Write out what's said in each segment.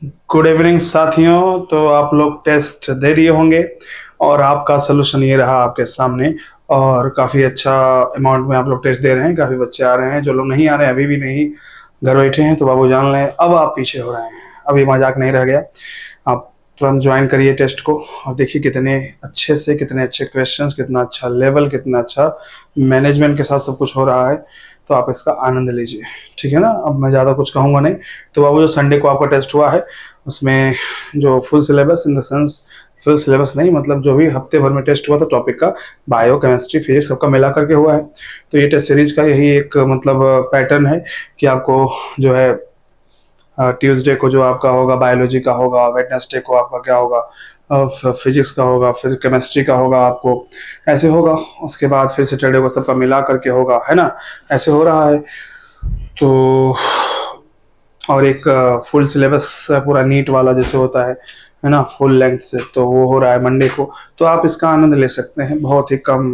Good evening साथियों। तो आप लोग टेस्ट दे दिए होंगे और आपका सोल्यूशन ये रहा आपके सामने। और काफ़ी अच्छा अमाउंट में आप लोग टेस्ट दे रहे हैं, काफ़ी बच्चे आ रहे हैं। जो लोग नहीं आ रहे हैं, अभी भी नहीं घर बैठे हैं, तो बाबू जान लें अब आप पीछे हो रहे हैं। अब ये मजाक नहीं रह गया। आप तुरंत ज्वाइन करिए टेस्ट को और देखिए कितने अच्छे से, कितने अच्छे क्वेश्चंस, कितना अच्छा लेवल, कितना अच्छा मैनेजमेंट के साथ सब कुछ हो रहा है। तो आप इसका आनंद लीजिए, ठीक है ना। अब मैं ज़्यादा कुछ कहूँगा नहीं। तो बाबू जो संडे को आपका टेस्ट हुआ है उसमें जो full syllabus in the sense, full syllabus नहीं मतलब जो भी हफ्ते भर में टेस्ट हुआ था टॉपिक का, बायो, केमिस्ट्री, फिजिक्स सबका मिला करके हुआ है। तो ये टेस्ट सीरीज का यही एक मतलब पैटर्न है कि आपको जो है ट्यूसडे को जो आपका होगा बायोलॉजी का होगा, वेडनेसडे को आपका क्या होगा फिजिक्स का होगा, फिर केमिस्ट्री का होगा, आपको ऐसे होगा। उसके बाद फिर सैटरडे को सबका मिला करके होगा, है ना। ऐसे हो रहा है। तो और एक फुल सिलेबस पूरा नीट वाला जैसे होता है ना, फुल लेंथ से, तो वो हो रहा है मंडे को। तो आप इसका आनंद ले सकते हैं, बहुत ही कम,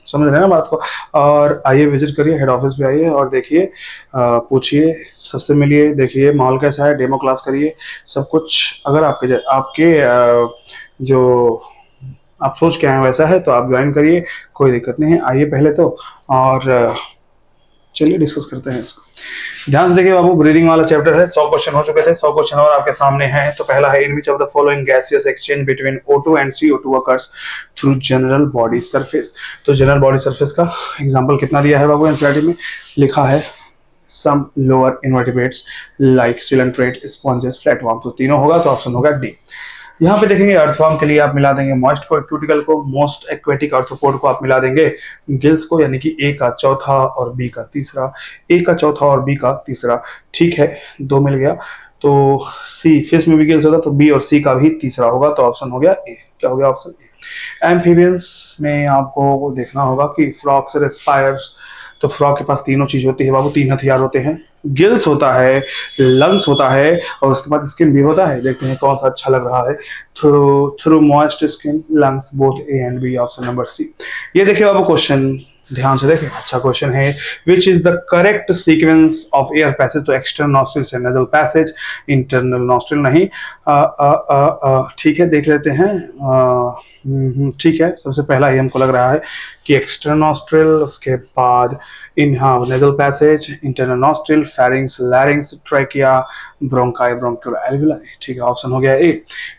समझ रहे हैं ना बात को। और आइए विजिट करिए, हेड ऑफिस पे आइए और देखिए, पूछिए, सबसे मिलिए, देखिए माहौल कैसा है, डेमो क्लास करिए, सब कुछ। अगर आपके जो आप सोच के आए हैं वैसा है तो आप ज्वाइन करिए, कोई दिक्कत नहीं है। आइए पहले तो, और चलिए डिस्कस करते हैं इसको। ध्यान से देखिए बाबू, ब्रीदिंग वाला चैप्टर है। 100 क्वेश्चन हो चुके थे, 100 क्वेश्चन और आपके सामने हैं। तो पहला है, in which of the following gaseous exchange between O2 and CO2 occurs through general body surface. तो जनरल बॉडी सरफेस का एग्जांपल कितना दिया है बाबू, एनसीईआरटी में लिखा है some lower invertebrates like coelenterate, sponges, flatworm. तो तीनों होगा तो ऑप्शन होगा डी। यहाँ पे देखेंगे अर्थवर्म के लिए आप मिला देंगे मॉइस्ट को, क्यूटिकल को, मोस्ट एक्वेटिक अर्थ्रोपोड को आप मिला देंगे गिल्स को, यानी कि ए का चौथा और बी का तीसरा, ए का चौथा और बी का तीसरा। ठीक है, दो मिल गया। तो सी, फिश में भी गिल्स होता तो बी और सी का भी तीसरा होगा, तो ऑप्शन हो गया ए। क्या हो गया ऑप्शन ए। एम्फीबियंस में आपको देखना होगा कि फ्रॉक्स, रेस्पायर्स। तो फ्रॉग के पास तीनों चीज होती है बाबू, तीन हथियार होते हैं, गिल्स होता है, लंग्स होता है और उसके बाद स्किन भी होता है। देखते हैं कौन सा अच्छा लग रहा है। Through moist skin, lungs, both A and B, option number C. ये देखिए बाबू क्वेश्चन, ध्यान से देखें, अच्छा क्वेश्चन है। Which is the correct sequence of air passage. तो एक्सटर्नल नॉस्ट्रिल से नेजल पैसेज, इंटरनल नॉस्ट्रिल नहीं। ठीक है, देख लेते हैं। ठीक है, सबसे पहला ही हमको लग रहा है कि एक्सटर्नल नॉस्ट्रिल, उसके बाद in nasal passage, internal nostril, pharynx, larynx, trachea, bronchi, bronchiole alveoli. ठीक है, ऑप्शन हो गया A.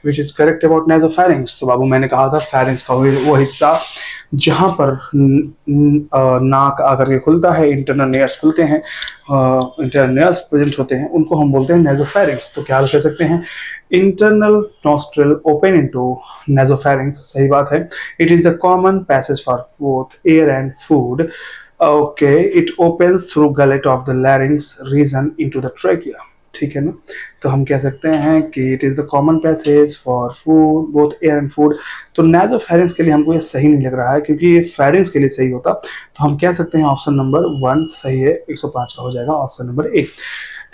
Which is correct about nasopharynx. तो बाबू मैंने कहा था फेरिंग्स का वो हिस्सा जहां पर नाक आकर के खुलता है, इंटरनल नेयर्स खुलते हैं, इंटरनल नेयर्स प्रेजेंट होते हैं, उनको हम बोलते हैं नेजोफैरिंग्स। तो क्या कह सकते हैं, internal nostril open into nasopharynx। सही बात है। It is the common passage for both air and food. Okay, it opens through gullet of the larynx region into the trachea। ठीक है ना। तो हम कह सकते हैं कि it is the common passage for food, both air and food। तो nasopharynx के लिए हमको ये सही नहीं लग रहा है, क्योंकि ये pharynx के लिए सही होता। तो हम कह सकते हैं ऑप्शन नंबर 1 सही है, 105 का हो जाएगा option number A.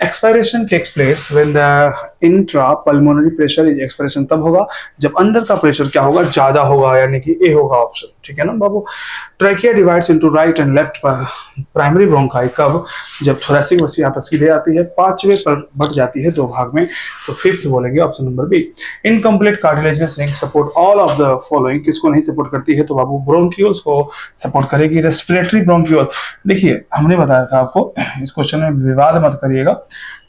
Expiration takes place when the intra pulmonary pressure is. Expiration तब होगा जब अंदर का प्रेशर क्या होगा, ज्यादा होगा, यानी कि ए होगा ऑप्शन। ठीक है ना बाबू। Trachea divides into right and left primary bronchi कब, जब थोरैसिक वसीयत सीधे आती है, पांचवे पर बट जाती है दो भाग में। तो फिफ्थ बोलेंगे option number B. Incomplete cartilaginous ring support all of the following. किसको नहीं सपोर्ट करती है, तो बाबू ब्रोंक्यूल्स को सपोर्ट करेगी। रेस्पिरेटरी ब्रोंक्यूल, देखिए हमने बताया था आपको, इस क्वेश्चन में विवाद मत करिएगा।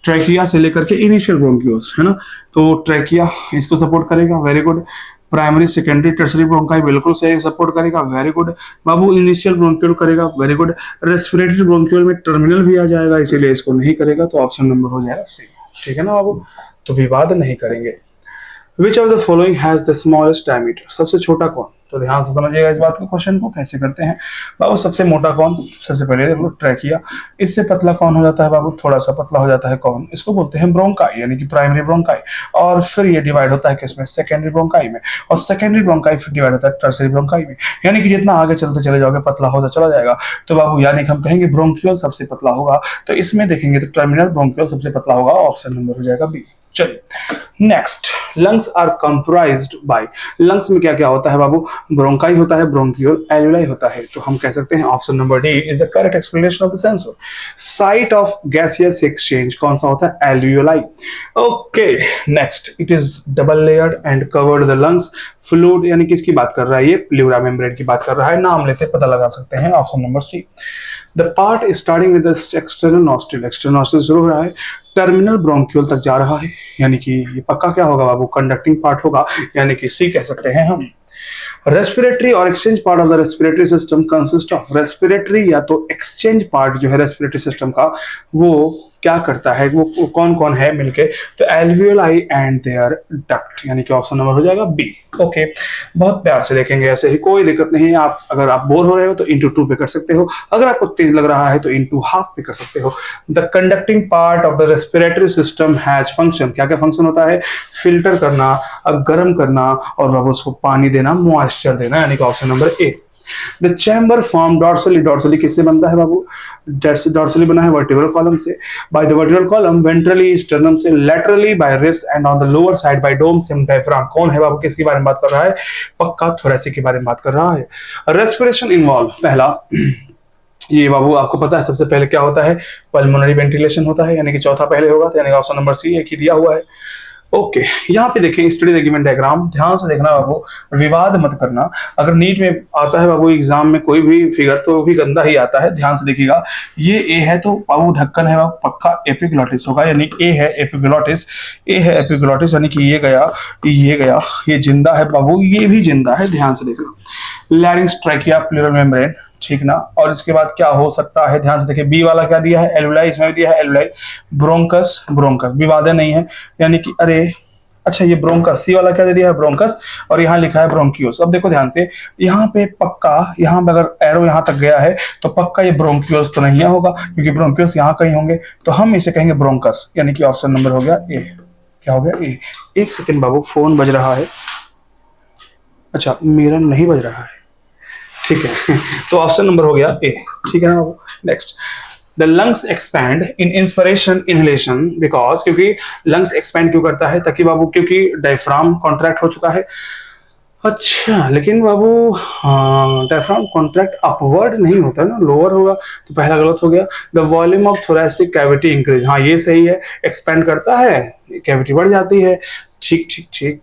ट्रैकिया से लेकर के इनिशियल ब्रोंक्यूल्स, है ना। तो ट्रैकिया इसको सपोर्ट करेगा, very good. Primary, secondary, tertiary bronchi बिल्कुल सही सपोर्ट करेगा, वेरी गुड बाबू। इनिशियल ब्रोंक्यूल करेगा, वेरी गुड। रेस्पिरेटरी ब्रोंक्यूल में टर्मिनल भी आ जाएगा, इसीलिए इसको नहीं करेगा, तो ऑप्शन नंबर हो जाएगा सी। ठीक है ना बाबू, तो विवाद नहीं करेंगे। विच of the following has the smallest diameter. सबसे छोटा कौन। तो ध्यान से समझिएगा इस बात को, क्वेश्चन को कैसे करते हैं बाबू। सबसे मोटा कौन, सबसे पहले देख लो ट्रैकिया। इससे पतला कौन हो जाता है बाबू, थोड़ा सा पतला हो जाता है कौन, इसको बोलते हैं ब्रोंकाई, यानी कि प्राइमरी ब्रोंकाई। और फिर ये डिवाइड होता है किसमें, सेकेंडरी ब्रोंकाई में। और सेकेंडरी ब्रोंकाई फिर डिवाइड होता है टर्सरी ब्रोंकाई में। यानी कि जितना आगे चलते चले जाओगे पतला होता चला जाएगा। तो बाबू यानी कि हम कहेंगे ब्रोंक्यूल सबसे पतला होगा। तो इसमें देखेंगे तो टर्मिनल ब्रोंक्यूल सबसे पतला होगा, ऑप्शन नंबर हो जाएगा बी। चलिए next. Lungs are comprised by, lungs में क्या क्या होता है बाबू, ब्रोंकाई होता है, ब्रोंकियोल, एल्यूलाई होता है। तो हम कह सकते हैं option number D is the correct explanation of the sensor. Site of gaseous exchange कौन सा होता है, एल्यूलाई। Okay next, it is double layered and covered the lungs fluid, यानी किसकी बात कर रहा है, ये प्लूरा मेम्ब्रेन की बात कर रहा है। नाम लेते पता लगा सकते हैं, option number C. The part starting with the external nostril, external nostril शुरू हो रहा है, टर्मिनल ब्रोंक्यूल तक जा रहा है, यानी कि ये पक्का क्या होगा बाबू, कंडक्टिंग पार्ट होगा, यानी कि सी कह सकते हैं हम। रेस्पिरेटरी और exchange part of the respiratory system consist of, respiratory या तो एक्सचेंज पार्ट जो है रेस्पिरेटरी सिस्टम का, वो क्या करता है, वो कौन कौन है मिलके, तो एल्वियोलाई एंड देयर डक्ट, यानी कि ऑप्शन नंबर हो जाएगा बी। ओके, बहुत प्यार से देखेंगे, ऐसे ही कोई दिक्कत नहीं है। आप अगर आप बोर हो रहे हो तो इंटू 2 पे कर सकते हो, अगर आपको तेज लग रहा है तो इंटू हाफ पे कर सकते हो। The conducting part of the respiratory system has function, क्या क्या फंक्शन होता है, फिल्टर करना, गर्म करना, और बाबू उसको पानी देना, मॉइस्चर देना, यानी कि option number A. The chamber form dorsally, dorsally किससे बनता है बाबू, डॉर्सली बना है वर्टिब्रल कॉलम से, by the vertebral column, ventrally sternum से, laterally by ribs and on the lower side by dome सिम डायफ्राम। कौन है बाबू, किसके बारे में बात कर रहा है, पक्का थोरेसिक के बारे में बात कर रहा है। रेस्पिरेशन इन्वॉल्व, पहला ये बाबू आपको पता है सबसे पहले क्या होता है, पल्मोनरी वेंटिलेशन होता है, यानी कि चौथा पहले होगा, तो यानी कि ऑप्शन नंबर सी एक ही दिया हुआ है। ओके, यहाँ पे देखें स्टडी द गिवन डायग्राम, ध्यान से देखना बाबू, विवाद मत करना। अगर नीट में आता है बाबू एग्जाम में कोई भी फिगर तो भी गंदा ही आता है, ध्यान से देखिएगा। ये ए है तो बाबू ढक्कन है बाबू, पक्का एपिग्लॉटिस होगा, यानी ए है एपिग्लॉटिस, ए है एपिग्लॉटिस, यानी कि ये गया, ये जिंदा है बाबू, ये भी जिंदा है, ध्यान से देखना। लैरिंक्स, ट्रैकिया, प्लूरल मेम्ब्रेन, ठीक ना। और इसके बाद क्या हो सकता है, ध्यान से देखिए, बी वाला क्या दिया है, एल्वुलाई, इसमें भी दिया है एल्वुलाई। ब्रोंकस, ब्रोंकस विवादे नहीं है, यानी कि अरे अच्छा ये ब्रोंकस, सी वाला क्या दे दिया है, ब्रोंकस, और यहाँ लिखा है ब्रोंकियोस। अब देखो ध्यान से, यहाँ पे पक्का, यहाँ पे अगर एरो यहाँ तक गया है तो पक्का ये ब्रोंकियोस तो नहीं होगा, क्योंकि ब्रोंकियोस यहाँ कहीं होंगे, तो हम इसे कहेंगे ब्रोंकस, यानी कि ऑप्शन नंबर हो गया ए। क्या हो गया, ए। एक सेकेंड बाबू, फोन बज रहा है, अच्छा मेरा नहीं बज रहा है, ठीक है तो ऑप्शन नंबर हो गया ए, ठीक है ना बाबू। Next, the lungs expand in inspiration inhalation because, क्योंकि लंग्स एक्सपैंड क्यों करता है, ताकि बाबू क्योंकि डायफ्राम कॉन्ट्रैक्ट हो चुका है। अच्छा लेकिन बाबू डायफ्राम कॉन्ट्रैक्ट अपवर्ड नहीं होता ना, लोअर होगा, तो पहला गलत हो गया। The volume of thoracic cavity increase, हाँ ये सही है, एक्सपैंड करता है, कैविटी बढ़ जाती है, ठीक ठीक ठीक।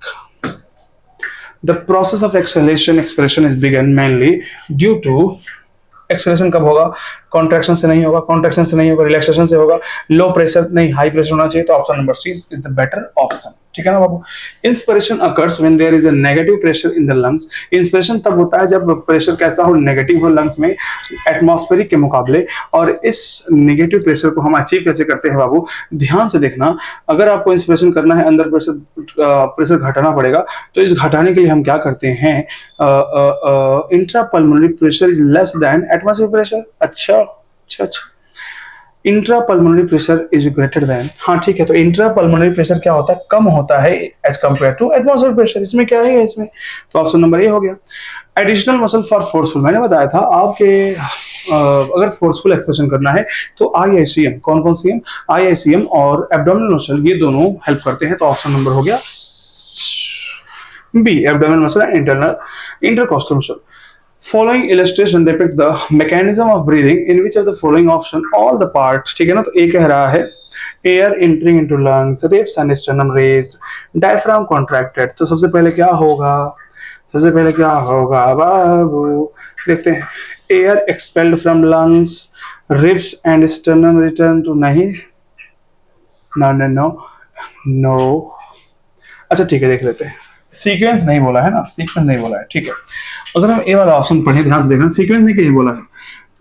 The process of exhalation expression is begun mainly due to, acceleration कब होगा, कॉन्ट्रैक्शन से नहीं होगा, कॉन्ट्रैक्शन से नहीं होगा, रिलैक्सेशन से होगा। लो प्रेशर नहीं, हाई प्रेशर होना चाहिए, तो option number C is the better option, ठीक है ना बाबू। Inspiration occurs when there is a negative pressure in the lungs, inspiration तब होता है जब प्रेशर कैसा हो, नेगेटिव हो लंग्स में एटमॉस्फेरिक के मुकाबले। और इस नेगेटिव प्रेशर को हम अचीव कैसे करते हैं बाबू, ध्यान से देखना। अगर आपको इंस्पिरेशन करना है, अंदर प्रेशर घटाना पड़ेगा, तो इस घटाने के लिए हम क्या करते हैं, intrapulmonary pressure is less than atmospheric pressure. अच्छा, intra pulmonary pressure is greater than, हाँ ठीक है, तो इंट्रा पल्मोनरी प्रेशर क्या होता है, कम होता है as compare to atmospheric pressure. इसमें क्या है इसमें, तो ऑप्शन नंबर ए हो गया। एडिशनल मसल फॉर फोर्सफुल, मैंने बताया था आपके अगर फोर्सफुल एक्सप्रेशन करना है तो IICM, कौन कौन सी एम, IICM और एब्डोमिनल मसल, ये दोनों हेल्प करते हैं, तो ऑप्शन नंबर हो गया B, abdominal muscle and internal intercostal muscle. Following illustration depict the mechanism of breathing in which of the following option all the parts, ठीक है ना। तो ए कह रहा है air entering into lungs, ribs and sternum raised, diaphragm contracted। तो सबसे पहले क्या होगा, बाबू देखते हैं, air expelled from lungs, ribs and sternum return to, नहीं, no। अच्छा ठीक है, देख लेते हैं, सीक्वेंस नहीं बोला है ना, सीक्वेंस नहीं बोला है, ठीक है। अगर हम ए वाला ऑप्शन पढ़े, ध्यान से देखना, सीक्वेंस नहीं कहीं बोला है।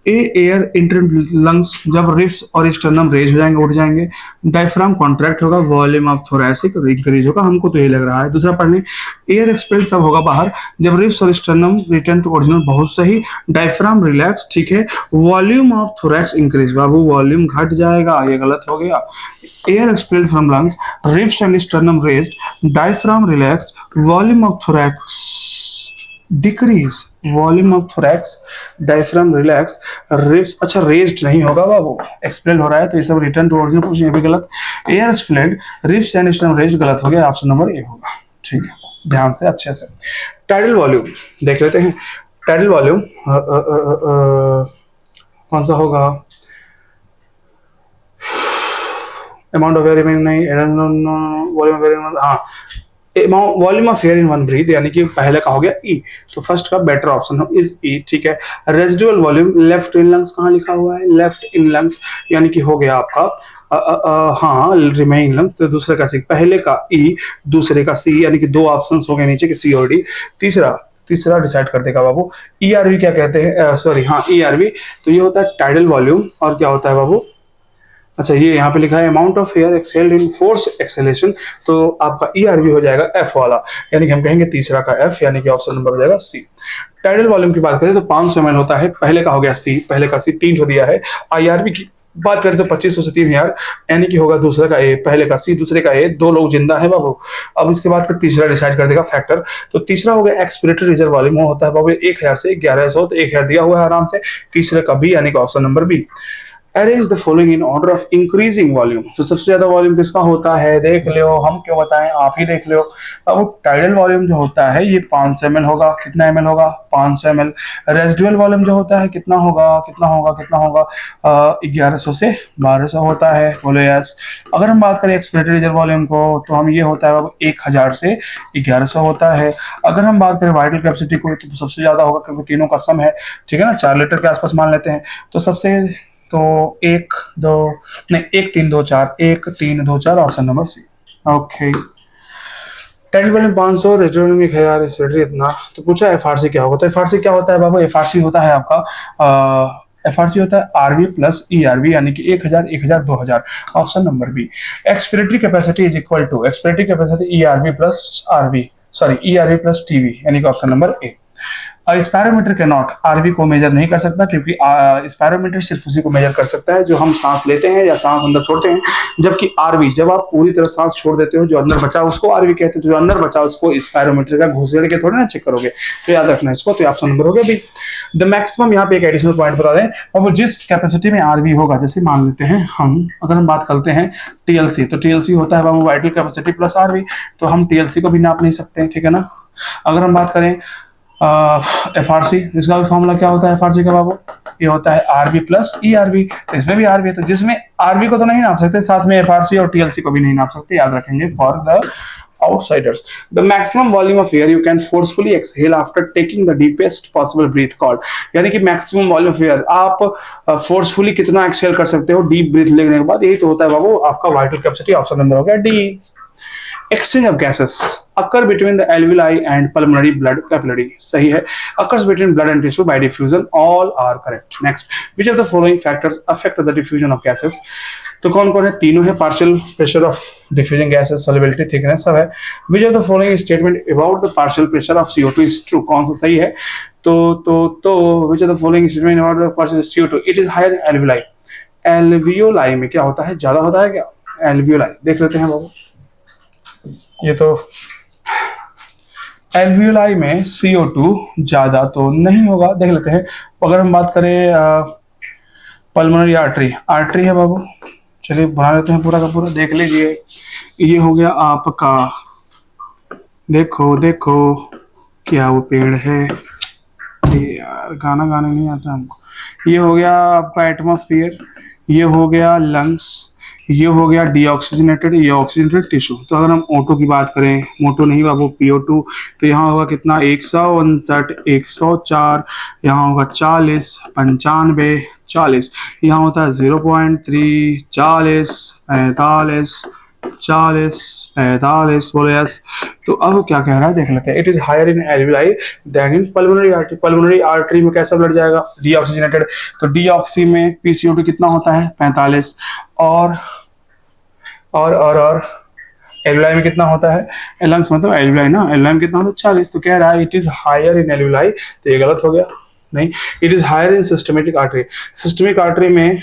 ए एयर इंटर लंग्स, जब रिब्स और स्टर्नम रेज हो जाएंगे, उठ जाएंगे, डायफ्राम कॉन्ट्रैक्ट होगा, वॉल्यूम ऑफ थोरेसिक इंक्रीज होगा, हमको तो ये लग रहा है। दूसरा पढ़ने, एयर एक्सपेल्ड तब होगा बाहर जब रिब्स और स्टर्नम रिटर्न टू ओरिजिनल, बहुत सही। डायफ्राम रिलैक्स, ठीक है। Volume of thorax increase, Babu volume घट जाएगा, ये गलत हो गया। Air expelled from lungs, ribs and sternum raised, diaphragm relaxed, volume of thorax decrease volume of thorax, diaphragm relax, ribs, अच्छा रेज्ड नहीं होगा बाबू, एक्सप्लेन हो रहा है तो ये सब रिटर्न टू ओरिजिनल पोजीशन, ये भी गलत। Air explain, ribs and sternum raised गलत हो गया, ऑप्शन नंबर ए होगा। ठीक है, ध्यान से अच्छे से। टाइडल वॉल्यूम देख लेते हैं। टाइडल वॉल्यूम कौन सा होगा? अमाउंट ऑफ एयर नहीं, वॉल्यूम ऑफ एयर, हाँ, volume of air in one breath, यानी कि पहले का हो गया ई, तो फर्स्ट का बेटर ऑप्शन इज ई। ठीक है। Residual volume left in lungs कहाँ लिखा हुआ है? लेफ्ट इन लंग्स, यानी कि हो गया आपका हाँ रिमेनिंग लंग्स, तो दूसरे का सी, पहले का ई, दूसरे का सी, यानी कि दो ऑप्शंस हो गए नीचे के सी और डी। तीसरा डिसाइड कर देगा बाबू। ईआरवी क्या कहते हैं? सॉरी, हाँ ईआरवी, तो ये होता है टाइडल वॉल्यूम, और क्या होता है बाबू? अच्छा, ये यहाँ पे लिखा है amount of air exhaled in force acceleration, तो आपका ईआरवी हो जाएगा एफ वाला, यानी कि हम कहेंगे तीसरा का एफ, यानी कि ऑप्शन नंबर हो जाएगा सी। टाइडल वॉल्यूम की बात करें तो 500 ml होता है, पहले का हो गया सी, पहले का सी 3 दिया है। आईआरवी की बात करें तो 2500 से 3000, यानी कि होगा दूसरे का ए, पहले का सी, दूसरे का ए, दो लोग जिंदा है बाबू। अब इसके बाद फिर तीसरा डिसाइड कर देगा फैक्टर, तो तीसरा हो गया एक्सपिरेटरी रिजर्व वॉल्यूम, वो होता है बाबू 1000 से 1100, तो 1000 दिया हुआ है आराम से, तीसरे का बी, यानी कि option number B. Arrange the following in order of increasing volume, तो सबसे ज्यादा वॉल्यूम किसका होता है? देख लो, हम क्यों बताएं, आप ही देख लो। अब टाइडल वॉल्यूम जो होता है ये 500 ml होगा, कितना ml होगा? 500 ml। रेजिडुअल वॉल्यूम जो होता है कितना होगा? 1100 से 1200 होता है, बोलो यस। अगर हम बात करें एक्सपिरेटरी रिजर्व वॉल्यूम को, तो हम ये होता है 1000 से 1100 होता है। अगर हम बात करें वाइटल कैपेसिटी को, तो सबसे ज्यादा होगा, क्योंकि तीनों का सम है, ठीक है ना, 4 लीटर के आसपास मान लेते हैं, तो सबसे, तो 1 2 नहीं 1 3 2 4, 1 3 2 4, option number C. Okay. 10 volume 500, residual में 1000, एक्सपिरेटरी इतना। तो पूछा एफआरसी क्या होगा, तो एफआरसी क्या होता है बाबू? एफआरसी होता है आपका एफआरसी होता है आरवी प्लस ईआरवी, यानी कि 1000 1000 2000, option number B. Expiratory capacity is equal to, expiratory capacity ERV plus RV, sorry ERV plus TV, यानी कि ऑप्शन नंबर ए। स्पैरोमीटर के नॉट आरवी को मेजर नहीं कर सकता, क्योंकि स्पैरोमीटर सिर्फ उसी को मेजर कर सकता है जो हम सांस लेते हैं या सांस अंदर छोड़ते हैं, जबकि आरवी जब आप पूरी तरह सांस छोड़ देते हो, जो अंदर बचा उसको आरवी कहते हैं, तो जो अंदर बचा उसको स्पैरोमीटर का घुसेड़ के थोड़ा ना चेक करोगे, तो याद रखना इसको, तो ऑप्शन नंबर हो गया बी। द मैक्सिमम, यहाँ पे एक एडिशनल पॉइंट बता दें, और वो जिस कैपेसिटी में आरवी होगा, जैसे मान लेते हैं हम, अगर हम बात करते हैं टीएलसी, तो टीएलसी होता है बाबू वाइटल कैपेसिटी प्लस आरवी, तो हम टीएलसी को भी नाप नहीं सकते, ठीक है ना। अगर हम बात करें एफआरसी, इसका भी फॉर्मूला क्या होता है एफआरसी का बाबू? ये होता है आरबी प्लस ईआरबी, तो इसमें भी आरबी है, तो जिसमें आरबी को तो नहीं नाप सकते, साथ में एफआरसी और टीएलसी को भी नहीं नाप सकते, याद रखेंगे for the outsiders. The maximum volume of air you can forcefully exhale after taking the deepest possible breath called, यानी कि maximum volume of air आप forcefully कितना एक्सहेल कर सकते हो डीप ब्रीथ लेने के बाद, यही तो होता है बाबू आपका वाइटल कैपेसिटी, ऑप्शन नंबर हो गया D. Exchange of gases occur between the alveoli and pulmonary blood capillary, सही है। Occurs between blood and tissue by diffusion, all are correct. Next, which of the following factors affect the diffusion of gases? तो कौन कौन है? तीनों है, partial pressure of diffusing gases, solubility, thickness, सब है। Which of the following statement about the partial pressure of CO2 is true, कौन सा सही है? तो which of the following statement about the partial CO2, it is higher alveoli. Alveoli में क्या होता है? ज्यादा होता है क्या? एल्वियोलाई देख लेते हैं बाबू, ये तो एल्वियोलाई में CO2 ज्यादा तो नहीं होगा, देख लेते हैं। अगर हम बात करें पल्मोनरी आर्टरी है बाबू, चलिए बना लेते हैं पूरा का पूरा, देख लीजिए। ये हो गया आपका, देखो क्या वो पेड़ है, यार गाना गाने नहीं आता हमको। ये हो गया आपका एटमॉस्फेयर, ये हो गया लंग्स, ये हो गया डीऑक्सीजनेटेड, ये ऑक्सीजनेटेड टिश्यू। तो अगर हम O2 की बात करें, मोटो नहीं बाबू PO2, तो यहाँ होगा कितना? 159, 104, यहाँ होगा 40, 95, 40, यहाँ होता है 0.3, 40, 45, 40, 45, बोलो यस। तो अब क्या कह रहा है देख लेते हैं। It is higher in alveoli than in pulmonary artery. Pulmonary artery में कैसा ब्लड जाएगा? डीऑक्सीजनेटेड, तो डीऑक्सी में PCO2 कितना होता है? 45, और एल्वियोलाई में कितना होता है? लंग्स मतलब एल्वियोलाई ना, एल्वियोलाई में कितना होता है? 40। तो कह रहा है it is higher in alveoli, तो ये गलत हो गया, नहीं। It is higher in systematic artery, systemic artery में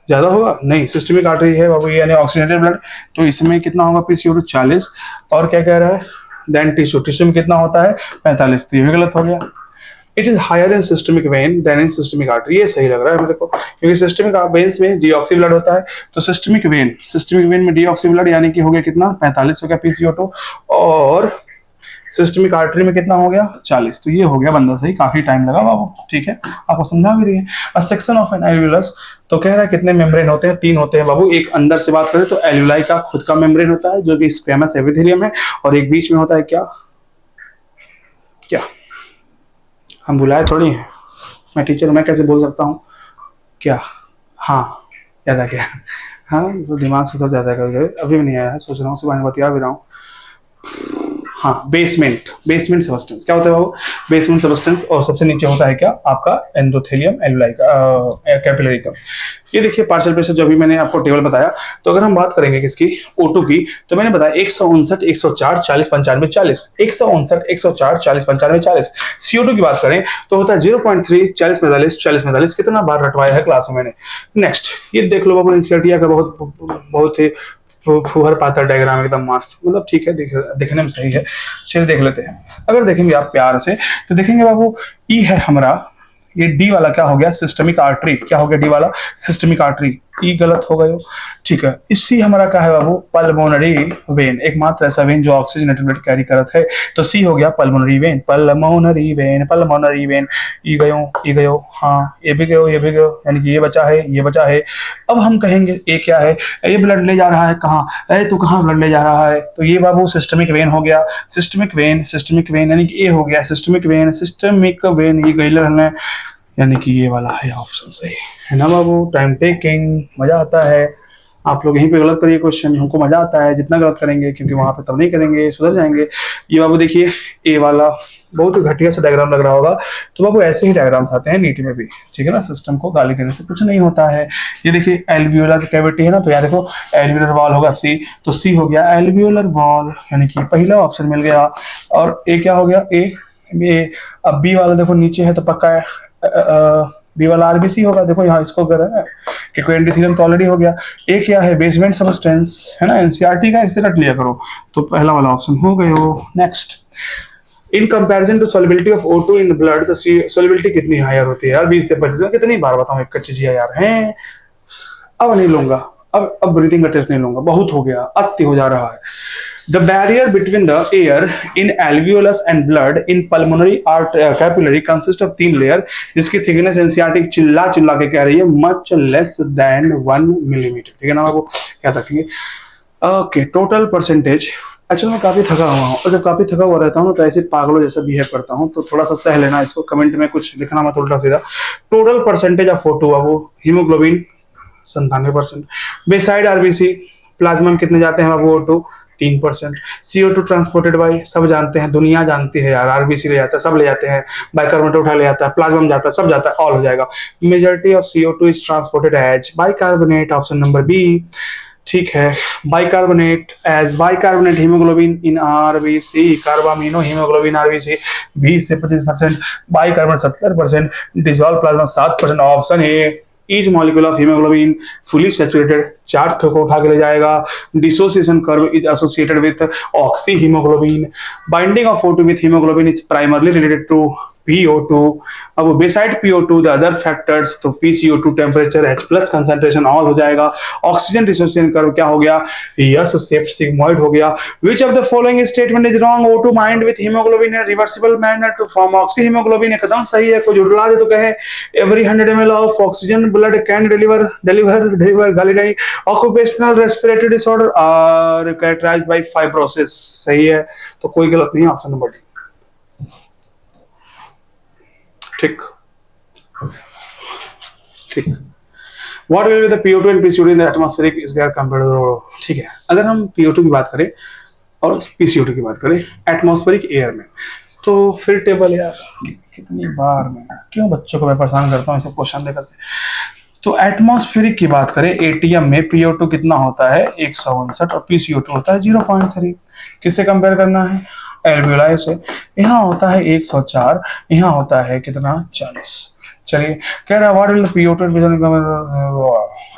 ज्यादा होगा, नहीं। सिस्टमिक आर्टरी है बाबू, यानी ऑक्सीजनेटेड ब्लड, तो इसमें कितना होगा? PCO2 40, और क्या कह रहा है? देन टिश्यू, टिश्यू में कितना होता है 45, तो ये भी गलत हो गया। It is higher in systemic vein than in systemic artery, ये सही लग रहा है मेरे को, क्योंकि सिस्टमिक वेन्स में डीऑक्सी ब्लड होता है, तो सिस्टमिक वेन में डीऑक्सी ब्लड यानी कि हो गया कितना 45 हो गया PCO2, और सिस्टमिक आर्टरी में कितना हो गया 40, तो ये हो गया बंदा सही। काफी टाइम लगा बाबू, ठीक है, आपको समझा भी रही है। A section of an alveolus, तो कह रहा है कितने मेम्ब्रेन होते हैं, 3 होते हैं बाबू। एक अंदर से बात करें तो एल्वियोलाई का खुद का मेम्ब्रेन होता है जो कि स्क्वैमस एपिथेलियम है, और एक बीच में होता है क्या क्या, हम बुलाए थोड़ी हैं, मैं टीचर हूं, मैं कैसे बोल सकता हूँ क्या, हाँ याद आ गया, हाँ तो दिमाग से उतर जाता है कभी कभी, अभी भी नहीं आया है, सोच रहा हूँ, सुबह बतिया भी रहा हूँ। हाँ, बेसमेंट सबस्टेंस क्या होता है बाबू, बेसमेंट सबस्टेंस, और सबसे नीचे होता है क्या आपका एंडोथेलियम एल्वियोलाई का, कैपिलरी का। ये देखिए पार्शियल प्रेशर जो अभी मैंने आपको टेबल बताया, तो अगर हम बात करेंगे किसकी O2 की, तो मैंने बताया 159, 104, 40, 95, 40, 159, 104, 40, 95, 40। CO2 की बात करें तो होता है 0.3, 40, 45, 40, 45, कितना बार रटवाया है क्लास में मैंने। नेक्स्ट ये देख लो बाबू, एनसीईआरटी का बहुत ही फुहर पाता डायग्राम, एकदम मस्त, मतलब ठीक है, देखने में सही है। चलिए देख लेते हैं, अगर देखेंगे आप प्यार से तो देखेंगे बाबू, ई है हमारा, ये डी वाला क्या हो गया सिस्टमिक आर्टरी, क्या हो गया डी वाला सिस्टमिक आर्टरी, ई गलत हो गया, ठीक है। इसी हमारा क्या है बाबू पल्मोनरी वेन, एकमात्र ऐसा वेन जो ऑक्सीजनेटेड ब्लड कैरी करत है, तो सी हो गया pulmonary vein, pulmonary vein, pulmonary vein. ई गयो, हाँ ये भी गयो, यानी कि ये बचा है। अब हम कहेंगे ए क्या है, ये ब्लड ले जा रहा है कहाँ, तो कहाँ ब्लड ले जा रहा है, तो ये बाबू सिस्टमिक वेन हो गया, सिस्टमिक वेन यानी कि ए हो गया सिस्टमिक वेन, ये गैलर है, यानी कि ये वाला है ऑप्शन सही है ना बाबू। टाइम टेकिंग, मजा आता है, आप लोग यहीं पे गलत करिए क्वेश्चन, हमको मजा आता है जितना गलत करेंगे, क्योंकि वहां पे तब नहीं करेंगे, सुधर जाएंगे। ये बाबू देखिए ए वाला बहुत घटिया सा डायग्राम लग रहा होगा, तो बाबू ऐसे ही डायग्राम्स आते हैं नीट में भी, ठीक है ना, सिस्टम को गाली देने से कुछ नहीं होता है। ये देखिए एल्वियोलर कैविटी है ना, तो यार देखो एल्वियोलर वॉल होगा सी, तो सी हो गया एल्वियोलर वॉल, यानी कि पहला ऑप्शन मिल गया। और ए क्या हो गया ए, अब बी वाला देखो नीचे है तो पक्का है, बी वाला आरबीसी होगा, देखो यहाँ इसको कर रहा है कि एंडोथेलियम तो ऑलरेडी हो गया। ए क्या है बेसमेंट सबस्टेंस है ना, एनसीईआरटी का, इसे रट लिया करो, तो पहला वाला ऑप्शन हो गया। Next, in comparison to solubility of O2 in blood, तो सॉल्युबिलिटी कितनी हायर होती है यार 20 से 25 में, कितनी बार बताऊं एक चीज यार हैं। अब नहीं लूंगा, अब ब्रीथिंग का टेस्ट नहीं लूंगा, बहुत हो गया, अति हो जा रहा है। The barrier between the air in alveolus and blood in pulmonary capillary consists of 3 layer, जिसकी थिकनेस एनसीईआरटी चिल्ला के कह रही है मच लेस देन 1 मिलीमीटर, ठीक है ना बाबू, क्या रखेंगे। ओके, टोटल परसेंटेज, एक्चुअली मैं काफी थका हुआ हूँ, और जब काफी थका हुआ रहता हूँ तो ऐसे पागलों जैसा बिहेव करता हूँ, तो थोड़ा सा सह लेना इसको, कमेंट में कुछ लिखना मत उल्टा सीधा। Total percentage of O2 Babu, haemoglobin 97%, beside RBC plasma में कितने जाते हैं बाबू O2 3%, CO2 ट्रांसपोर्टेड बाय, सब जानते हैं, दुनिया जानती है यार, आरबीसी ले जाता है, सब ले जाते हैं, बाइकार्बोनेट उठा ले जाता है, प्लाज्मा में जाता है, सब जाता है, ऑल हो जाएगा। Majority of CO2 is transported as bicarbonate, option number B, ठीक है। Bicarbonate haemoglobin in RBC, carbamino haemoglobin RBC 20 से 25%, bicarbonate 70%, dissolve plasma 7%, option A. Each molecule of haemoglobin fully saturated, 4 को उठा के ले जाएगा। Dissociation curve is associated with oxy haemoglobin, binding of O2 with haemoglobin is primarily related to PO2। अब beside PO2 the other factors, तो PCO2 temperature, H+ concentration, all हो जाएगा। Oxygen dissociation curve क्या हो गया, यस शेप्ड सिग्मोइड हो गया। Which of the following statement is wrong, O2 bind with hemoglobin in a reversible manner to form oxy hemoglobin, एकदम सही है, कोई झुठला दे तो कहे every 100 ml of oxygen blood can deliver गाली नहीं। Occupational respiratory disorder are characterized by fibrosis, सही है, तो कोई गलत नहीं, ऑप्शन नंबर डी, ठीक। What will be the PO2 and PCO2 in the atmospheric air compared to, ठीक है। अगर हम PO2 की बात करें और PCO2 की बात करें एटमॉस्फेरिक एयर में, तो फिर टेबल यार कितनी बार मैं क्यों बच्चों को मैं परेशान करता हूँ ऐसे क्वेश्चन देकर। तो एटमॉस्फेरिक की बात करें एटीएम में PO2 कितना होता है 159 और PCO2 होता है 0.3। किससे कंपेयर करना है, एल्वियोलाई से। यहाँ होता है 104, यहाँ होता है कितना 40। चलिए, कह रहा है what will PO2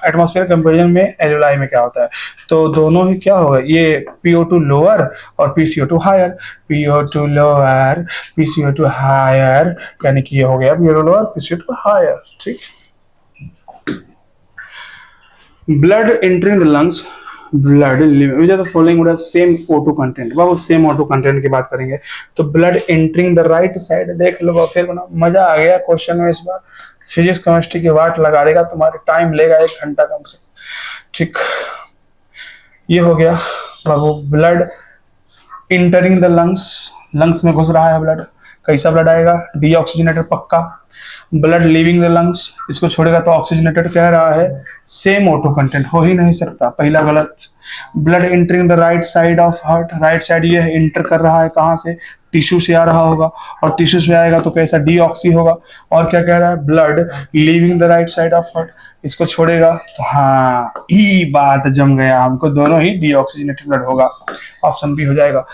atmosphere comparison में एल्यूलाई में क्या होता है। तो दोनों ही क्या होगा, ये PO2 लोअर और PCO2 higher, PO2 lower PCO2 higher, यानी कि ये हो गया PO2 लोअर PCO2 हायर। ठीक, blood entering the lungs, blood which are the following would have same O2 content. बाबू सेम O2 कंटेंट की बात करेंगे तो blood entering the right side, देख लो फिर बना, मजा आ गया क्वेश्चन में इस बार। फिजिक्स केमिस्ट्री की वाट लगा देगा तुम्हारे, टाइम लेगा 1 घंटा कम से। ठीक, ये हो गया बाबू, blood entering the lungs, lungs में घुस रहा है ब्लड, कैसा ब्लड आएगा, डीऑक्सीजनेटेड पक्का। ब्लड लीविंग द लंग्स, इसको छोड़ेगा तो ऑक्सीजनेटेड कह रहा है, सेम O2 कंटेंट हो ही नहीं सकता, पहला गलत। Blood entering the right side of heart, right side ये इंटर कर रहा है कहां से, टिश्यू से आ रहा होगा, और टिश्यू से आएगा तो कैसा, डीऑक्सी होगा। और क्या कह रहा है, blood leaving the right side of heart, इसको छोड़ेगा तो हाँ, ई बात जम गया हमको, दोनों ही डीऑक्सीजनेटेड ब्लड होगा, ऑप्शन बी हो जाएगा।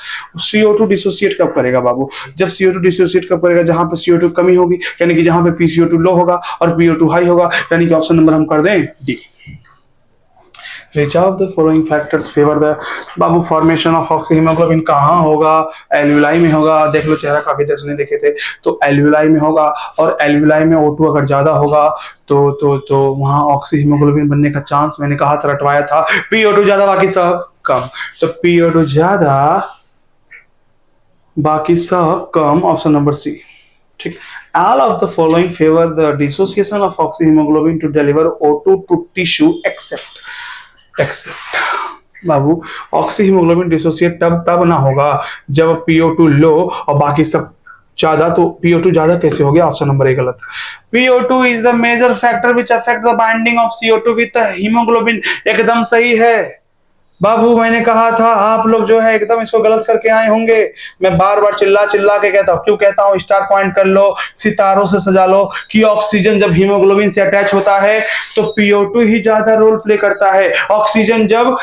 CO2 डिसोसिएट कब करेगा बाबू, जब CO2 डिसोसिएट कब करेगा, जहां पे CO2 कमी होगी, यानी कि जहां पे PCO2 लो होगा और PO2 हाई होगा, यानी कि ऑप्शन नंबर हम कर दें D. Which of the following factors favor the Babu formation of oxyhaemoglobin कहाँ होगा, एल्विलाई में होगा। देख लो चेहरा, काफी देर से नहीं देखे थे, तो एल्विलाई में होगा, और एल्विलाई में O2 अगर ज्यादा होगा तो वहां ऑक्सीहीमोग्लोबिन बनने का चांस, मैंने कहा था, रटवाया था, PO2 ज्यादा बाकी सब कम, तो PO2 ज्यादा बाकी सब कम, ऑप्शन नंबर सी। ठीक, all of the following favor the dissociation of oxyhemoglobin to deliver O2 to tissue except Babu, oxyhaemoglobin dissociate तब ना होगा जब PO2 लो और बाकी सब ज्यादा, तो PO2 ज्यादा कैसे हो गया, ऑप्शन नंबर ए गलत। PO2 is the major factor which affect the binding of CO2 with haemoglobin, एकदम सही है बाबू, मैंने कहा था आप लोग जो है एकदम इसको गलत करके आए होंगे। मैं बार बार चिल्ला चिल्ला के कहता हूँ, क्यों कहता हूँ, स्टार पॉइंट कर लो, सितारों से सजा लो, कि ऑक्सीजन जब हीमोग्लोबिन से अटैच होता है तो PO2 ही ज्यादा रोल प्ले करता है। ऑक्सीजन जब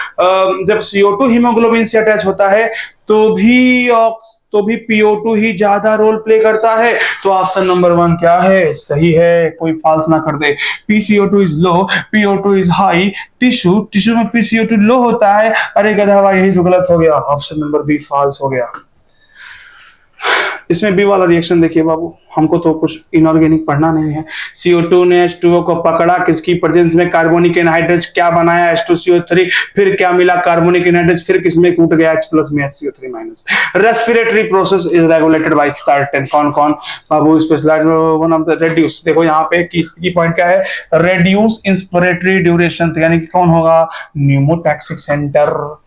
CO2 हीमोग्लोबिन से अटैच होता है तो भी PO2 ही ज्यादा रोल प्ले करता है। तो ऑप्शन नंबर 1 क्या है, सही है, कोई फॉल्स ना कर दे। PCO2 is low, PO2 is high, tissue में PCO2 लो होता है, अरे गधा भाई यही तो गलत हो गया, ऑप्शन नंबर बी फॉल्स हो गया। इसमें बी वाला रिएक्शन देखिए बाबू, हमको तो कुछ इनऑर्गेनिक पढ़ना नहीं है। CO2 ने H2O को पकड़ा, किसकी प्रेजेंस में, कार्बोनिक एनहाइड्रेज, क्या बनाया, H2CO3, फिर क्या मिला, कार्बोनिक एनहाइड्रेज, फिर किसमें टूट गया, H प्लस में HCO3 minus. Respiratory process is regulated by certain, कौन कौन बाबू, स्पेशलाइज्ड वन ऑफ द रेड्यूस, देखो यहाँ पे की पॉइंट क्या है, रेड्यूस इंस्पिरेटरी ड्यूरेशन, यानी कि कौन होगा, न्यूमोटैक्सिक सेंटर।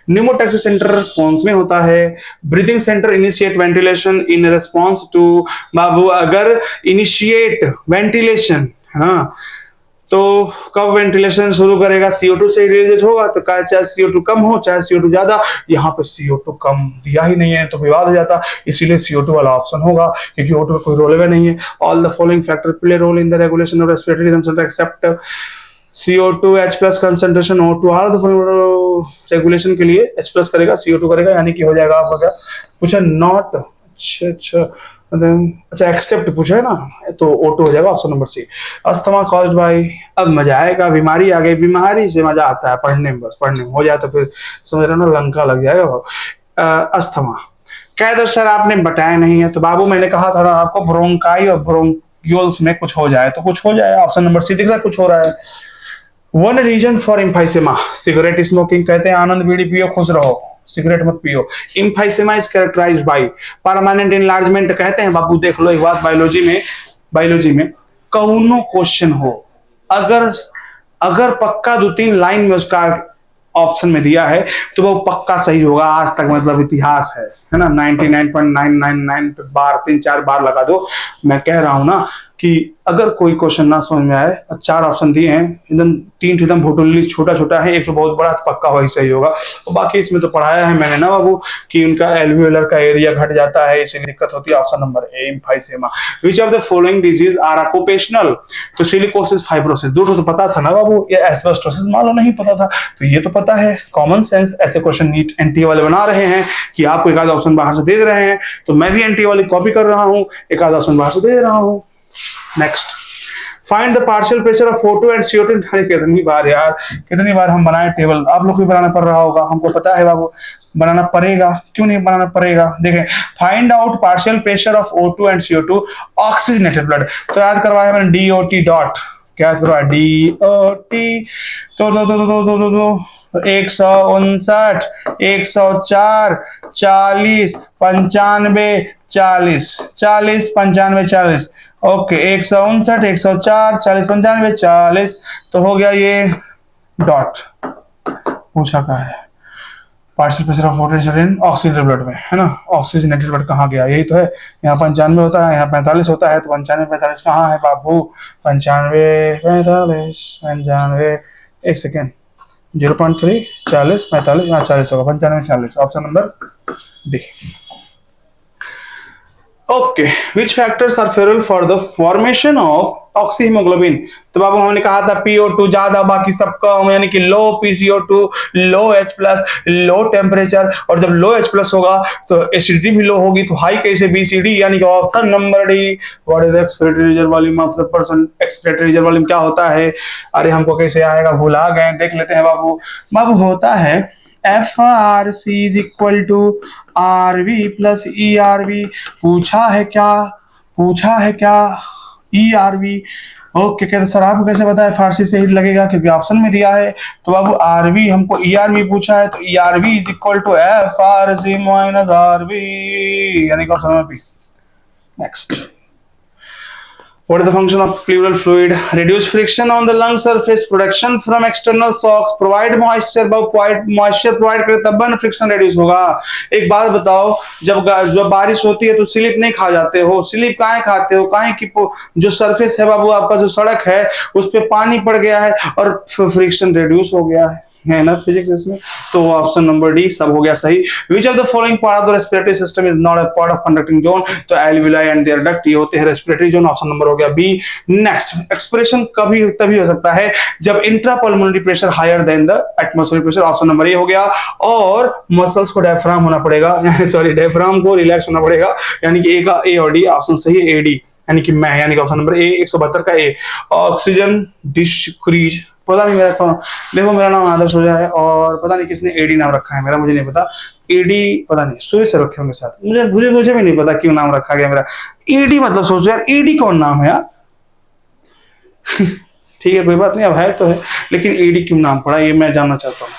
न्यूमोटैक्सिक सेंटर कौन में होता है, breathing centre initiate ventilation in response to, बाबू अगर इनिशिएट वेंटिलेशन, हाँ, तो कब वेंटिलेशन शुरू करेगा, CO2 से रिलीज होगा, तो चाहे CO2 कम हो चाहे CO2 ज्यादा, यहाँ पे CO2 कम दिया ही नहीं है तो विवाद हो जाता, इसीलिए CO2 वाला ऑप्शन होगा, क्योंकि O2 का कोई रोल नहीं है। All the following factor play role in the regulation of respiratory rhythm centre except CO2 H plus concentration O2, all the regulation के लिए H प्लस करेगा, CO2 करेगा, यानी कि हो जाएगा आपका क्या पूछा, नॉट, अच्छा एक्सेप्ट पूछा है ना, तो O2 हो जाएगा, option number C. Asthma caused by, अब मजा आएगा, बीमारी आ गई, बीमारी से मजा आता है पढ़ने में, बस पढ़ने में हो जाए तो फिर समझ रहे ना, लंका लग जाएगा। अस्थमा कह दो सर आपने बताया नहीं है, तो बाबू मैंने कहा था ना आपको, ब्रोंकाई और ब्रोंक्यूल्स में कुछ हो जाए तो कुछ हो जाए, ऑप्शन नंबर सी दिख रहा है, कुछ हो रहा है। One reason for emphysema, cigarette smoking, कहते हैं आनंद बीड़ी पियो खुश रहो, सिगरेट मत पियो। Emphysema is characterised by permanent enlargement, कहते हैं बाबू, देख लो एक बात, बायोलॉजी में कौनो क्वेश्चन हो, अगर पक्का 2-3 लाइन में उसका ऑप्शन में दिया है तो वो पक्का सही होगा, आज तक मतलब इतिहास है ना, 99.999 बार 3-4 बार लगा दो। मैं कह रहा हूं ना कि अगर कोई क्वेश्चन ना समझ में आए, 4 ऑप्शन दिए हैं, एकदम 3 एकदम भोटुल्ली छोटा छोटा है, एक तो बहुत बड़ा, तो पक्का वही सही होगा। और बाकी इसमें तो पढ़ाया है मैंने ना बाबू कि उनका एल्वियोलर का एरिया घट जाता है, इसलिए दिक्कत होती है। Option number A emphysema. Which of the following disease are occupational, तो सिलिकोसिस, फाइब्रोसिस, दो तो पता था ना बाबू, ये एस्बेस्टोसिस मान लो नहीं पता था, तो ये तो पता है, कॉमन सेंस। ऐसे क्वेश्चन नीट एनटीए वाले बना रहे हैं कि आपको एक आध ऑप्शन बाहर से दे रहे हैं, तो मैं भी एनटीए वाली कॉपी कर रहा हूं, एक आध ऑप्शन बाहर से दे रहा हूं। Next, find the partial pressure of O2 and CO2। कितनी बार यार, कितनी बार हम बनाए टेबल, आप लोग को भी बनाना पड़ रहा होगा, हमको पता है बाबू, बनाना पड़ेगा, क्यों नहीं बनाना पड़ेगा। देखें, find out partial pressure of O2 and CO2 oxygenated blood. तो याद करवाया मैंने DOT डॉट, क्या याद करवाया, DOT। तो 159, 104, 40, 95, 40, 40, 95, 40। ओके, 159, 104, 40, 95, 40। तो हो गया ये डॉट। पूछा क्या है, partial pressure of water in oxygenated blood में, है ना। ऑक्सीजनेटेड ब्लड कहाँ गया, यही तो है। यहाँ 95 होता है, यहाँ 45 होता है, तो 95 45 कहाँ है बाबू, 95 45 95, एक सेकेंड, 0.3 40 45, यहाँ 40 होगा, 95 40, option number D. Okay, which factors are favourable for the formation of oxyhaemoglobin. तो बाबू हमने कहा था PO2 ज्यादा, बाकी सब कम, यानी कि लो PCO2, लो H+, लो टेम्परेचर। और जब लो H+ होगा तो एसिडिटी भी लो होगी, तो हाई कैसे, BCD, यानी कि option number D. What is the expiratory reserve volume of the person. Expiratory reserve volume क्या होता है, अरे हमको कैसे आएगा, भुला गए, देख लेते हैं बाबू। बाबू होता है FRC is equal to RV plus ERV। पूछा है क्या, पूछा है क्या, ERV। ओके, कहते सर आपको कैसे पता है FRC से ही लगेगा, क्योंकि ऑप्शन में दिया है। तो बाबू RV हमको ERV पूछा है, तो ERV is equal to FRC minus RV, यानी कि option number B. Next, what is the function of pleural fluid? Reduce friction on the lung surface, protection from external shocks, provide moisture। moisture provide करे तब ना friction reduce होगा। एक बात बताओ, जब बारिश होती है तो स्लिप नहीं खा जाते हो, स्लिप काहे खाते हो, काहे कि जो सरफेस है बाबू, आपका जो सड़क है उस पे पानी पड़ गया है और फ्रिक्शन रिड्यूस हो गया है ना फिजिक्स इसमें। तो ऑप्शन नंबर डी सब हो गया सही। विच of the following part of the respiratory system is not a part of conducting zone. तो एल्विलाई एंड देयर डक्ट ये होते हैं रेस्पिरेटरी जोन, ऑप्शन नंबर हो गया बी। नेक्स्ट, एक्सप्रेशन कभी तभी हो सकता है जब intrapulmonary pressure higher than the atmospheric pressure, option number A हो गया। और मसल्स को डायफ्राम होना पड़ेगा, सॉरी डायफ्राम को रिलैक्स होना पड़ेगा, यानी कि ए का ए और डी, ऑप्शन सही है एडी, यानी कि मैं, यानी कि ऑप्शन नंबर ए 172 का ए। ऑक्सीजन डिस्क्रीज, पता नहीं मेरा, देखो मेरा नाम आदर्श हो जाए और पता नहीं किसने एडी नाम रखा है मेरा, मुझे नहीं पता। एडी पता नहीं सूर्य से रखे होंगे साथ, मुझे भी नहीं पता क्यों नाम रखा गया मेरा एडी। मतलब सोचो यार, एडी कौन नाम है यार। ठीक है कोई बात नहीं, अब है तो है, लेकिन एडी क्यों नाम पड़ा ये मैं जानना चाहता हूँ।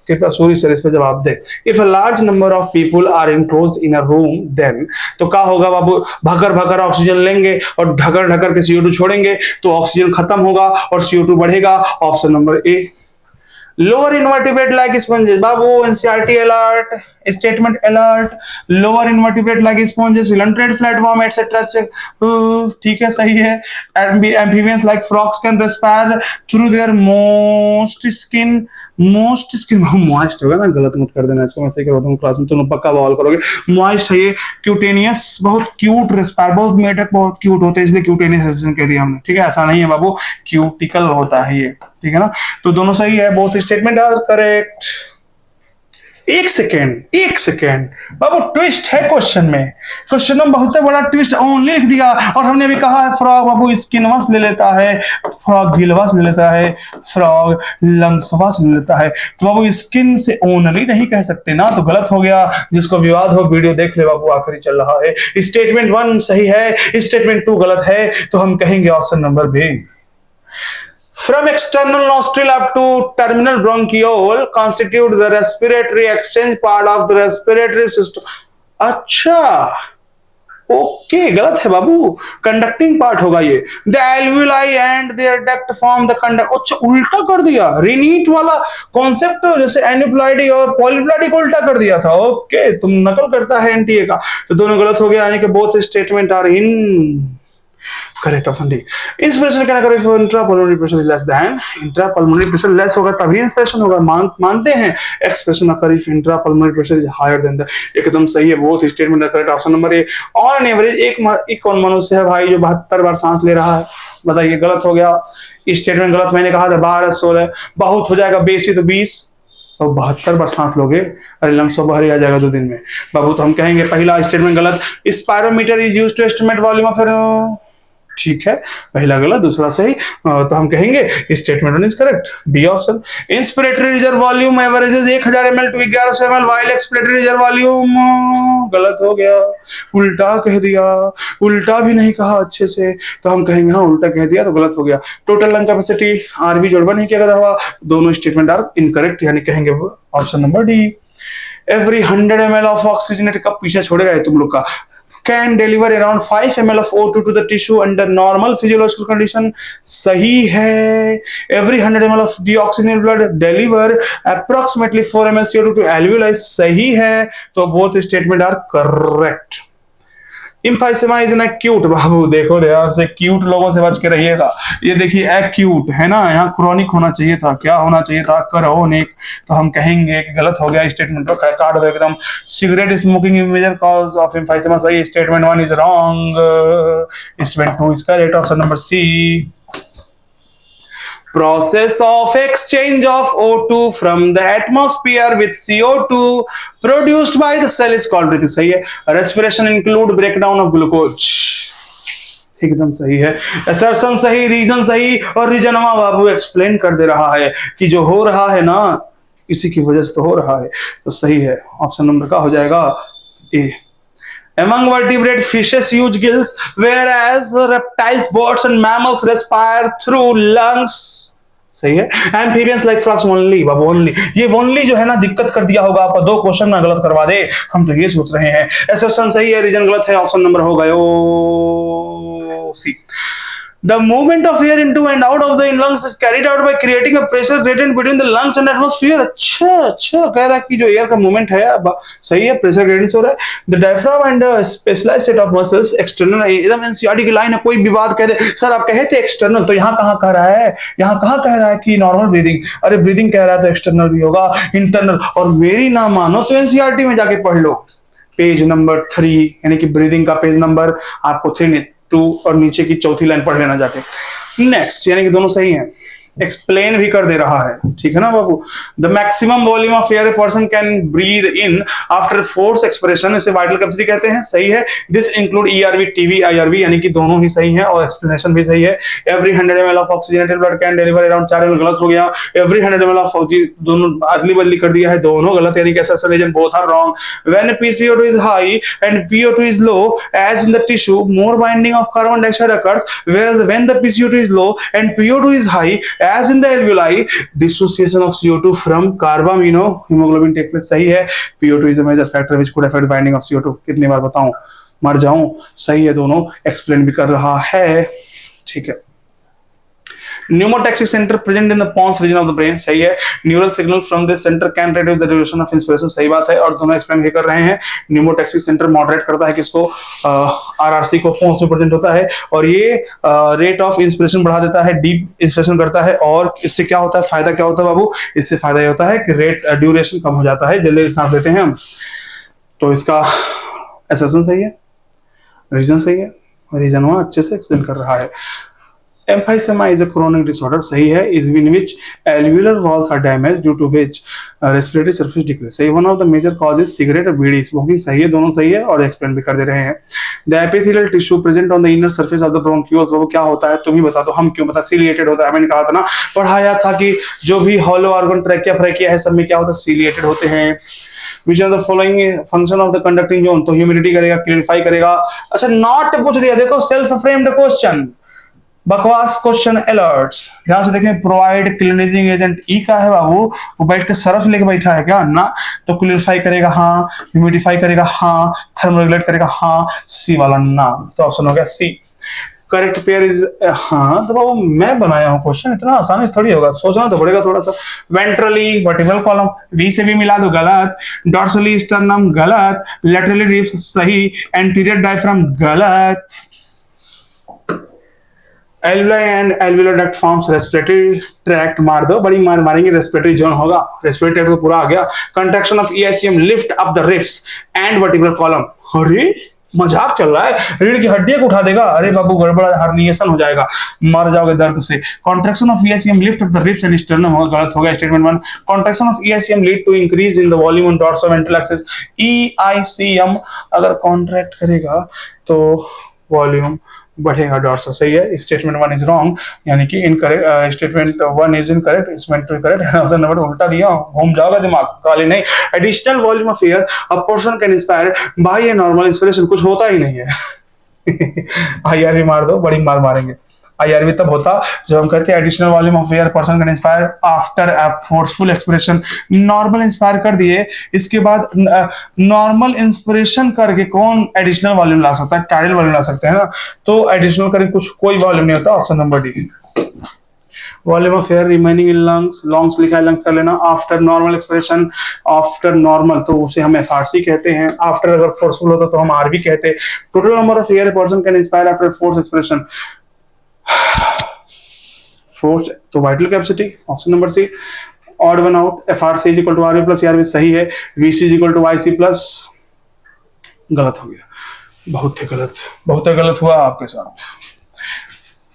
कृपया सूर्य सर इस पर जवाब दे। If a large number of people are enclosed in a room then, तो क्या होगा बाबू, भकर भकर ऑक्सीजन लेंगे और ढकर ढकर के CO2 छोड़ेंगे, तो ऑक्सीजन खत्म होगा और CO2 बढ़ेगा, option number A. Lower invertebrate like sponges, बाबू NCERT alert, statement alert. Lower invertebrate like sponges, coelenterate platform etcetera, ठीक है सही है। Amphibians like frogs can respire through their moist skin moist होगा ना, गलत मत कर देना इसको, मैं सही करवाता हूँ क्लास में, तुम पक्का बवाल करोगे। मॉइस्ट है ये। क्यूटेनियस, बहुत क्यूट रेस्पायर, बहुत मेढक बहुत क्यूट होते हैं, इसलिए क्यूटेनियस रेस्पिरेशन कह दिया हमने, ठीक है, ऐसा नहीं है बाबू, क्यूटिकल होता है ये, ठीक है ना। तो दोनों सही है, बोथ स्टेटमेंट आर करेक्ट। एक सेकेंड बाबू, ट्विस्ट है क्वेश्चन में, क्वेश्चन में बहुत बड़ा ट्विस्ट ओनली लिख दिया। और हमने भी कहा है फ्रॉग बाबू स्किनवस ले लेता है, फ्रॉग गिलवस ले लेता है, फ्रॉग लंग्सवस ले लेता है, तो बाबू स्किन से ओनली नहीं कह सकते ना, तो गलत हो गया। जिसको विवाद हो वीडियो देख ले बाबू, आखिरी चल रहा है। स्टेटमेंट 1 सही है, स्टेटमेंट 2 गलत है, तो हम कहेंगे option number B. From external nostril up to terminal bronchiole constitute the respiratory exchange part of the respiratory system। अच्छा, ओके, गलत है बाबू, कंडक्टिंग पार्ट होगा ये। The alveoli and their duct form the conduct। अच्छा, उल्टा कर दिया, रिनीट वाला कॉन्सेप्ट जैसे एन्यूप्लॉइडी और पॉलीप्लॉइडी को उल्टा कर दिया था। ओके, तुम नकल करता है NTA का, तो दोनों गलत हो गया, यानी कि both statement are incorrect, option D. Inspiration क्या करें, intrapulmonary pressure less than, intrapulmonary pressure less होगा तभी इंस्पिरेशन होगा, मानते हैं। Expression occur if intrapulmonary pressure is higher than the, एकदम सही है, both statement correct, option number A. On average एक कौन मनुष्य है भाई जो 72 बार सांस ले रहा है, बताइए, गलत हो गया, स्टेटमेंट गलत, मैंने कहा था 12 16 बहुत हो जाएगा, बेसी तो 20 और 72 बार सांस लोगे, अरे लमसम बाहर ही आ जाएगा 2 दिन में बाबू। तो हम कहेंगे पहला स्टेटमेंट गलत। Spirometer is used to estimate volume of, ठीक है, पहला गलत दूसरा सही, तो हम कहेंगे statement one is correct, B option. Inspiratory reserve volume averages 1000 ml to 1100 ml while expiratory reserve volume, गलत हो गया, उल्टा कह दिया, उल्टा भी नहीं कहा अच्छे से, तो हम कहेंगे हाँ उल्टा कह दिया तो गलत हो गया। टोटल लंग कैपेसिटी आरबी जोड़वा नहीं किया गया हुआ, दोनों स्टेटमेंट आर इनकरेक्ट, यानी कहेंगे option number D. Every 100 ml of oxygenated, कब पीछे छोड़ेगा तुम लोग का, can deliver around 5 ml of O2 to the tissue under normal physiological condition, सही है। Every 100 ml of deoxygenated blood deliver approximately 4 ml CO2 to alveoli, सही है, तो both statement are correct। Emphysema is an acute, बाबू देखो ध्यान से, cute लोगों से बच के रहिएगा। ये देखिए एक्यूट है ना, यहाँ क्रोनिक होना चाहिए था, क्या होना चाहिए था, क्रोनिक, तो हम कहेंगे कि गलत हो गया, स्टेटमेंट रखा है, काट दो एकदम। Cigarette smoking is major cause of emphysema, सही, statement one is wrong, statement two is correct, option number C. Process of exchange of O2 from the atmosphere with CO2 produced by the cell is called breathing, सही है। Respiration include breakdown of glucose, एकदम सही है। Assertion सही, reason सही, और रीजनवा बाबू explain कर दे रहा है कि जो हो रहा है ना इसी की वजह से तो हो रहा है, तो सही है, ऑप्शन नंबर का हो जाएगा ए। Among vertebrate fishes use gills, whereas reptiles, birds and mammals respire through lungs, सही है। Amphibians like frogs only, बाबू only, ये only जो है ना दिक्कत कर दिया होगा आपका, 2 क्वेश्चन ना गलत करवा दे, हम तो ये सोच रहे हैं। Assertion सही है, रीजन गलत है, ऑप्शन नंबर हो गया सी। The movement of air into and out of the lungs is carried out by creating a pressure gradient between the lungs and atmosphere, अच्छा कह रहा है कि जो एयर का मूवमेंट है, सही है, प्रेशर ग्रेडियंट हो रहा है। The diaphragm and specialized set of muscles external, एकदम एनसीईआरटी की लाइन है, कोई भी बात कह दे सर आप कहे थे एक्सटर्नल, तो यहाँ कहाँ कह रहा है, यहाँ कहाँ कह रहा है कि नॉर्मल ब्रीदिंग, अरे ब्रीदिंग कह रहा है तो एक्सटर्नल भी होगा, इंटरनल, और मेरी ना मानो तो एनसीईआरटी में जाके पढ़ लो, पेज नंबर 3, यानी कि ब्रीदिंग का पेज नंबर आपको 3 2 और नीचे की चौथी लाइन पढ़ लेना जाके। नेक्स्ट, यानी कि दोनों सही हैं, एक्सप्लेन भी कर दे रहा है, ठीक है ना बाबू। The maximum volume of air a person can breathe in after force expression, इसे वाइटल कैपेसिटी कहते हैं, सही है। This include ERV, TV, IRV, यानी कि दोनों ही सही है और एक्सप्लेनेशन भी सही है। Every 100 ml of oxygenated blood can deliver around 4 ml, गलत हो गया। एवरी 100 ml ऑफ दोनों अदली बदली कर दिया है, दोनों गलत, यानी कि assertion reason both are wrong. When PCO2 is high and PO2 is low, as in the tissue, more binding of carbon dioxide occurs, whereas when the PCO2 is low and PO2 is high, as in the alveoli, dissociation of CO2 from carbaminohemoglobin take place, सही है। PO2 is a major factor which could affect binding of CO2, कितनी बार बताऊं, मर जाऊं, सही है, दोनों explain भी कर रहा है, ठीक है। Pneumotaxic center present in the pons region of the brain, सही है। Neural signal from this center can reduce the duration of inspiration, सही बात है, और दोनों एक्सप्लेन भी कर रहे हैं। Pneumotaxic center मॉडरेट करता है किसको, आरआरसी को, pons में प्रेजेंट होता है, और ये रेट ऑफ इंस्पिरेशन बढ़ा देता है, डीप इंस्पिरेशन करता है, और इससे क्या होता है, फायदा क्या होता है बाबू, इससे फायदा ये होता है कि रेट ड्यूरेशन कम हो जाता है, जल्दी सांस लेते हैं हम, तो इसका असर्शन सही है, रीजन सही है, रीजन वहां अच्छे से एक्सप्लेन कर रहा है। Emphysema is a chronic disorder, सही है, is in which alveolar walls are damaged due to which respiratory surface decrease, सही। One of the major causes cigarette और बीड़ी स्मोकिंग, सही है, दोनों सही है और एक्सप्लेन भी कर दे रहे हैं। The epithelial tissue present on the inner surface of the bronchioles, वो क्या होता है, तुम ही बता दो, हम क्यों बता, ciliated होता है, मैंने कहा था ना, पढ़ाया था कि जो भी hollow organ ट्रैकिया फ्रैकिया है, सब में क्या होता है, ciliated होते हैं। Which are the following function of the conducting zone, तो ह्यूमिडिटी करेगा, क्लियरिफाई करेगा। अच्छा नॉट पूछ दिया, देखो सेल्फ फ्रेम्ड क्वेश्चन, बकवास क्वेश्चन अलर्ट्स, ध्यान से देखें। प्रोवाइड क्लीनिजिंग एजेंट, ई का है बाबू, वो बैठ के सरफ लेके बैठा है क्या ना, तो क्लियरिफाई करेगा हाँ, ह्यूमिडिफाई करेगा हाँ, थर्मोरेगुलेट करेगा हाँ, सी वाला ना, तो ऑप्शन हो गया सी। करेक्ट पेयर इज, हाँ तो बाबू मैं बनाया हूँ क्वेश्चन, इतना आसानी से थोड़ी होगा, सोचना तो पड़ेगा थोड़ा सा। वेंट्रली वर्टिब्रल कॉलम, वी से भी मिला दो, गलत। डॉर्सली स्टर्नम, गलत। लैटरली रिब्स, सही। एंटीरियर डायफ्राम, गलत। Alveoli and alveolar duct forms respiratory tract, मार दो, बड़ी मार मारेंगे, रेस्पिरेटरी जोन होगा, रेस्पिरेटरी तो पूरा आ गया। Contraction of EICM lift up the ribs and vertebral column, अरे मजाक चल रहा है, रीढ़ की हड्डियां को उठा देगा, अरे बाबू गड़बड़, हर्निएशन हो जाएगा, मर जाओगे दर्द से। Contraction of EICM lift of the ribs and sternum होगा, गलत हो गया, statement 1। Contraction of EICM lead to increase in the volume on dorsoventral axis, EICM अगर कॉन्ट्रैक्ट करेगा तो वॉल्यूम बढ़ेगा डॉट्स। तो सही है, स्टेटमेंट 1 इज रॉन्ग, यानी कि incorrect, statement 1 is incorrect, statement 2 correct. Answer number उल्टा दिया, घूम जाओगा दिमाग काली नहीं। Additional volume of air a person can inspire by a normal inspiration, कुछ होता ही नहीं है। आईआरवी मार दो, बड़ी मार मारेंगे। आईआरवी तब होता जब हम कहते हैं additional volume of air person can inspire after a forceful expiration. Normal inspire कर दिए, इसके बाद नॉर्मल इंस्पिरेशन करके कौन एडिशनल वॉल्यूम ला सकता है? टाइडल वॉल्यूम ला सकते हैं ना, तो एडिशनल करके कुछ कोई वॉल्यूम नहीं होता। Option number D. Volume of air remaining in lungs, lungs लिखा है, लंग्स कर लेना। After normal expression, after normal तो उसे हम एफआरसी कहते हैं। आफ्टर अगर फोर्सफुल होता तो हम आरवी कहते। Total number of air person can inspire after force expression, force तो vital capacity. Option number C. Odd one out, FRC is equal to RV plus RV, सही है। VC is equal to YC plus, गलत हो गया, बहुत ही गलत, बहुत ही गलत हुआ आपके साथ,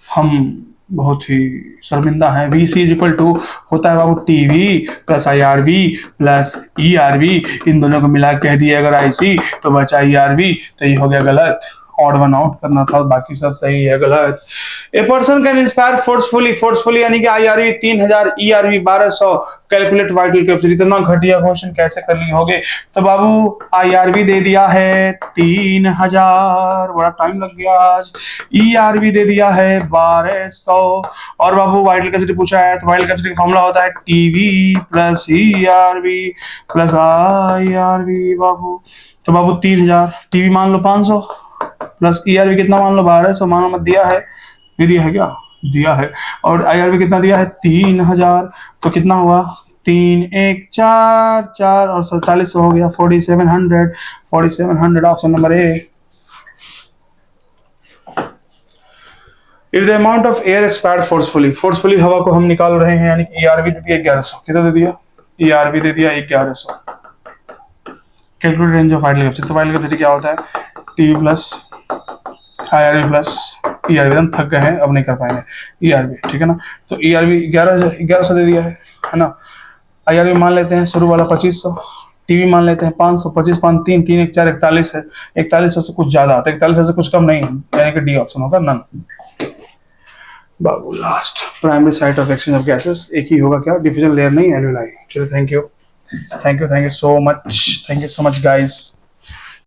हम बहुत ही शर्मिंदा हैं। वीसी इज इक्वल टू होता है बाबू TV plus IRV plus ERV, इन दोनों को मिला कह दिए अगर आईसी तो बचा ईआरवी, तो ये हो गया गलत। ऑड वन आउट करना था, बाकी सब सही है, गलत। ए person can inspire forcefully, forcefully यानी कि IRV 3000, ERV 1200, calculate vital capacity. इतना घटिया क्वेश्चन कैसे कर ली होगे? तो बाबू आईआरवी दे दिया है 3000, बड़ा टाइम लग गया आज। ईआरवी दे दिया है 1200, और बाबू वाइटल कैपेसिटी पूछा है, तो वाइटल कैपेसिटी का फॉर्मूला होता है TV plus ERV plus IRV बाबू। तो बाबू 3000, टीवी मान लो 500 प्लस ईआरवी कितना मान लो 1200, मानो मत, दिया है, नहीं दिया है क्या? दिया है। और आईआरवी कितना दिया है? 3000, तो कितना हुआ? 3 1 4 4 और 4700 हो गया 4700, 4700 option number A. If the amount of air expired forcefully, forcefully हवा को हम निकाल रहे हैं, यानी कि ईआरवी दे दिया 1100, कितना दे दिया? ईआरवी दे दिया 1100। Calculate range of vital capacity, तो वाइटल कैपेसिटी क्या होता है? TV plus IRV plus ERV. हम थक गए हैं, अब नहीं कर पाएंगे। ईआरवी ठीक है ना, तो ईआरवी 1100 दे दिया है ना। आईआरवी मान लेते हैं शुरू वाला 2500, टीवी मान लेते हैं 500, 25 5 3 3 1 4 41 है। 4100 से कुछ ज्यादा आता है, 4100 से कुछ कम नहीं है, यानी कि डी ऑप्शन होगा, नन। बाबू last, primary site of exchange of gases एक ही होगा क्या? डिफ्यूजन लेयर नहीं, एल्यूलाई। चलो thank you, thank you, thank you so much, thank you so much guys.